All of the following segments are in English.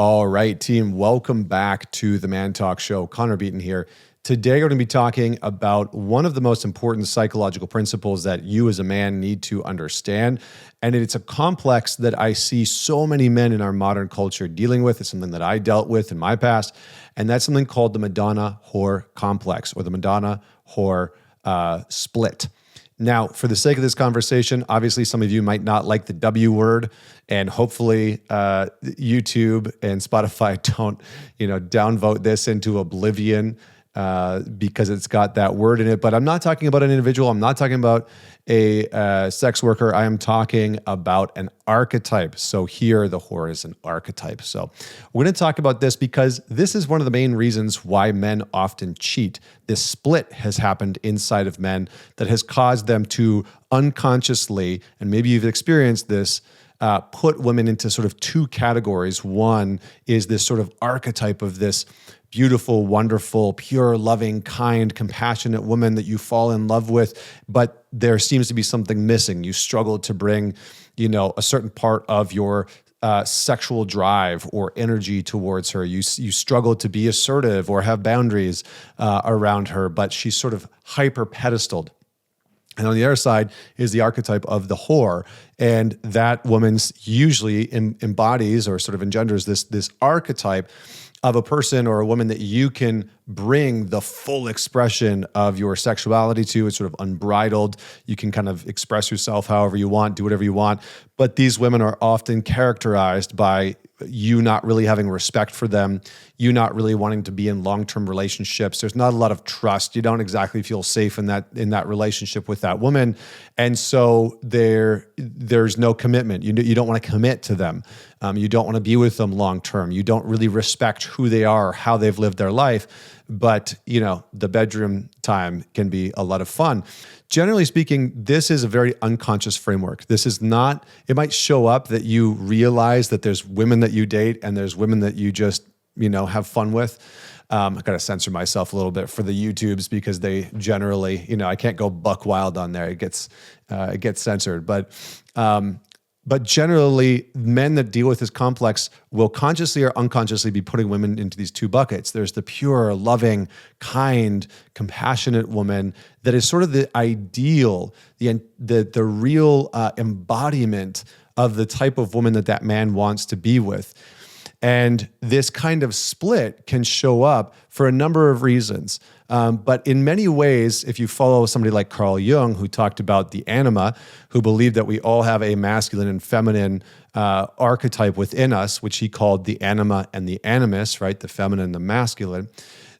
All right, team, welcome back to the Man Talk Show. Connor Beaton here. Today, we're going to be talking about one of the most important psychological principles that you as a man need to understand. And it's a complex that I see so many men in our modern culture dealing with. It's something that I dealt with in my past. And that's something called the Madonna-Whore Complex, or the Madonna-Whore split. Now, for the sake of this conversation, obviously some of you might not like the W word, and hopefully YouTube and Spotify don't, downvote this into oblivion because it's got that word in it. But I'm not talking about an individual. I'm not talking about a sex worker. I am talking about an archetype. So here, the whore is an archetype. So we're going to talk about this because this is one of the main reasons why men often cheat. This split has happened inside of men that has caused them to unconsciously, and maybe you've experienced this, put women into sort of two categories. One is this sort of archetype of this beautiful, wonderful, pure, loving, kind, compassionate woman that you fall in love with, but there seems to be something missing. You struggle to bring, a certain part of your sexual drive or energy towards her. You struggle to be assertive or have boundaries around her, but she's sort of hyper-pedestaled. And on the other side is the archetype of the whore. And that woman usually embodies or sort of engenders this archetype of a person or a woman that you can bring the full expression of your sexuality to. It's sort of unbridled. You can kind of express yourself however you want, do whatever you want. But these women are often characterized by you not really having respect for them, you not really wanting to be in long-term relationships. There's not a lot of trust. You don't exactly feel safe in that relationship with that woman. And so there's no commitment. You don't want to commit to them. You don't want to be with them long-term. You don't really respect who they are, how they've lived their life. But, the bedroom time can be a lot of fun. Generally speaking, this is a very unconscious framework. This is not, it might show up that you realize that there's women that you date and there's women that you just, have fun with. I got to censor myself a little bit for the YouTubes because they generally, I can't go buck wild on there. It gets censored. But generally, men that deal with this complex will consciously or unconsciously be putting women into these two buckets. There's the pure, loving, kind, compassionate woman that is sort of the ideal, the real embodiment of the type of woman that man wants to be with. And this kind of split can show up for a number of reasons. But in many ways, if you follow somebody like Carl Jung, who talked about the anima, who believed that we all have a masculine and feminine archetype within us, which he called the anima and the animus, right? The feminine and the masculine.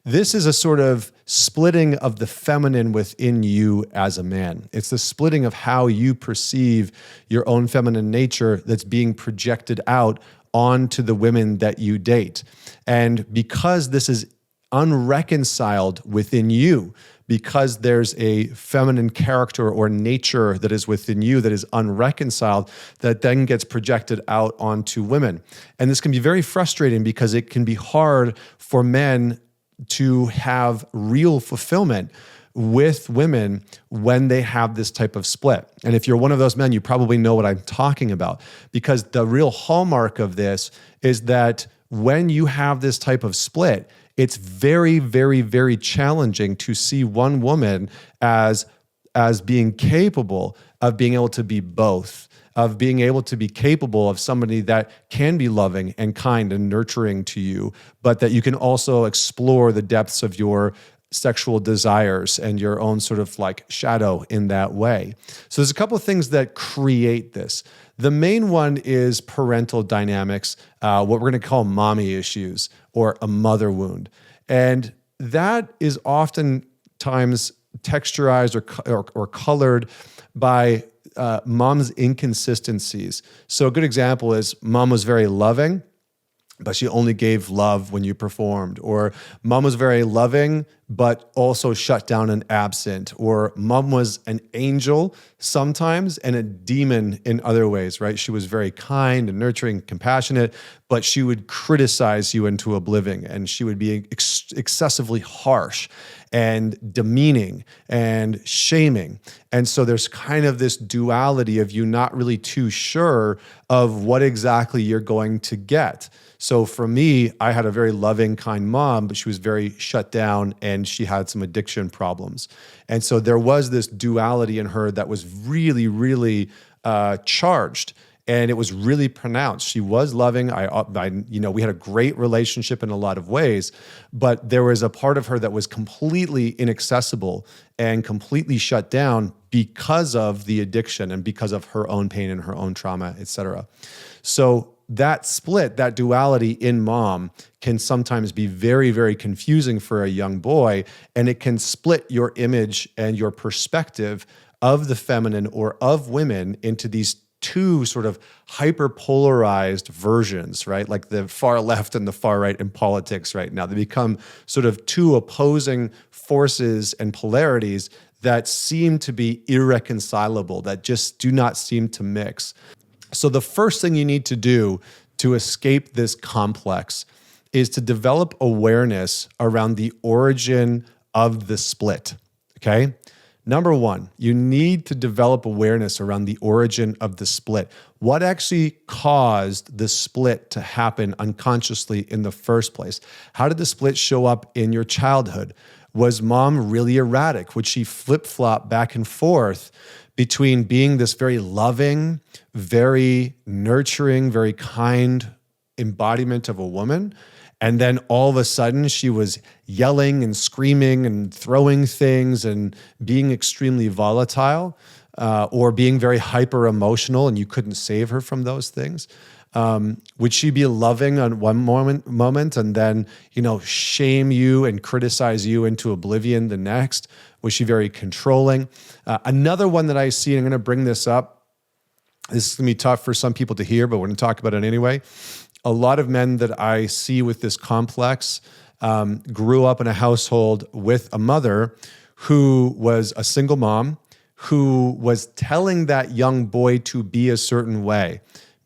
This is a sort of splitting of the feminine within you as a man. It's the splitting of how you perceive your own feminine nature that's being projected out onto the women that you date. And because this is unreconciled within you, because there's a feminine character or nature that is within you that is unreconciled, that then gets projected out onto women. And this can be very frustrating because it can be hard for men to have real fulfillment with women when they have this type of split. And if you're one of those men, you probably know what I'm talking about, because the real hallmark of this is that when you have this type of split, it's very, very, very challenging to see one woman as being capable of being able to be both, of being able to be capable of somebody that can be loving and kind and nurturing to you, but that you can also explore the depths of your sexual desires and your own sort of like shadow in that way. So there's a couple of things that create this. The main one is parental dynamics, what we're going to call mommy issues or a mother wound. And that is oftentimes texturized or colored by mom's inconsistencies. So a good example is mom was very loving, but she only gave love when you performed. Or mom was very loving, but also shut down and absent. Or mom was an angel sometimes and a demon in other ways, right? She was very kind and nurturing, compassionate, but she would criticize you into oblivion, and she would be excessively harsh and demeaning and shaming. And so there's kind of this duality of you not really too sure of what exactly you're going to get. So for me, I had a very loving, kind mom, but she was very shut down and she had some addiction problems. And so there was this duality in her that was really, really charged. And it was really pronounced. She was loving. We had a great relationship in a lot of ways, but there was a part of her that was completely inaccessible and completely shut down because of the addiction and because of her own pain and her own trauma, et cetera. So that split, that duality in mom can sometimes be very, very confusing for a young boy, and it can split your image and your perspective of the feminine or of women into these two sort of hyper-polarized versions, right? Like the far left and the far right in politics right now. They become sort of two opposing forces and polarities that seem to be irreconcilable, that just do not seem to mix. So the first thing you need to do to escape this complex is to develop awareness around the origin of the split, okay? Number one, you need to develop awareness around the origin of the split. What actually caused the split to happen unconsciously in the first place? How did the split show up in your childhood? Was mom really erratic? Would she flip-flop back and forth between being this very loving, very nurturing, very kind embodiment of a woman, and then all of a sudden she was yelling and screaming and throwing things and being extremely volatile, or being very hyper emotional and you couldn't save her from those things? Would she be loving on one moment and then, shame you and criticize you into oblivion the next? Was she very controlling? Another one that I see, and I'm going to bring this up, this is going to be tough for some people to hear, but we're going to talk about it anyway. A lot of men that I see with this complex grew up in a household with a mother who was a single mom, who was telling that young boy to be a certain way.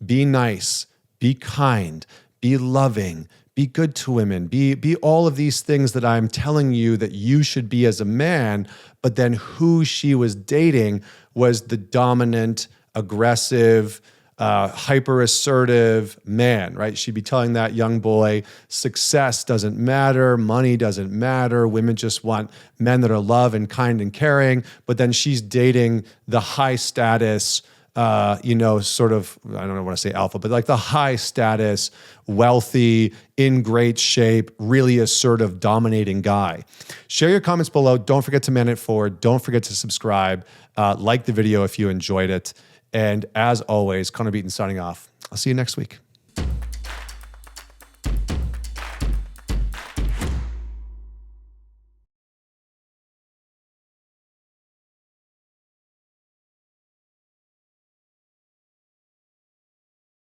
Be nice, be kind, be loving, be good to women, be all of these things that I'm telling you that you should be as a man, but then who she was dating was the dominant, aggressive, hyper-assertive man, right? She'd be telling that young boy, success doesn't matter, money doesn't matter, women just want men that are love and kind and caring, but then she's dating the high status, sort of, I don't want to say alpha, but like the high status, wealthy, in great shape, really assertive, dominating guy. Share your comments below. Don't forget to man it forward. Don't forget to subscribe. Like the video if you enjoyed it. And as always, Connor Beaton signing off. I'll see you next week.